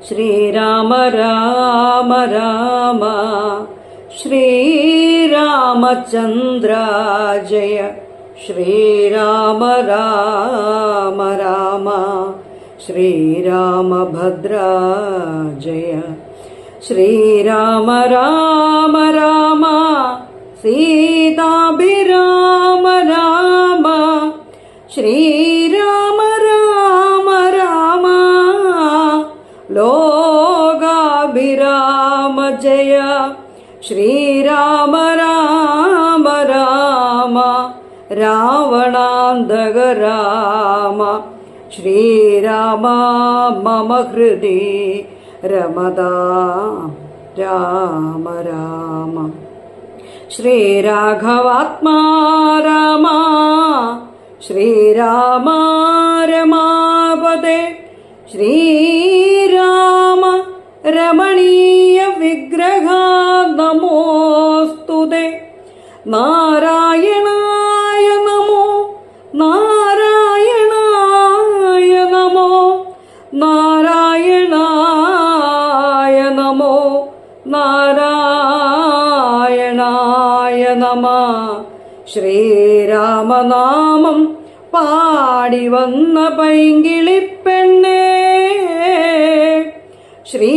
ശ്രീരാമ രാമ രാമ ശ്രീരാമചന്ദ്ര ജയ ശ്രീരാമ രാമ രാമ ശ്രീരാമഭദ്ര ജയ ശ്രീരാമ രാമ രാമ സീതാഭിരാമ രാമ ശ്രീരാമ രാമ രാമ ലോകാഭിരാമ ജയ ശ്രീരാമ രാമ രാമ രാവണാന്തക രാമ ശ്രീരാമ മമ ഹൃദി രമതാ രാമ രാമ ശ്രീരാഘവാത്മാ രാമ ശ്രീരാമ രമാപദേ ശ്രീരാമ രമണീയ വിഗ്രഹ നമോസ്തുതേ നാരായണായ നമോ നാരായണായ നമോ നാരായണായ നമോ നാരായണായ നമഃ ശ്രീരാമനാമം പാടി വന്ന പൈങ്കിളിപ്പെണ്ണേ ശ്രീ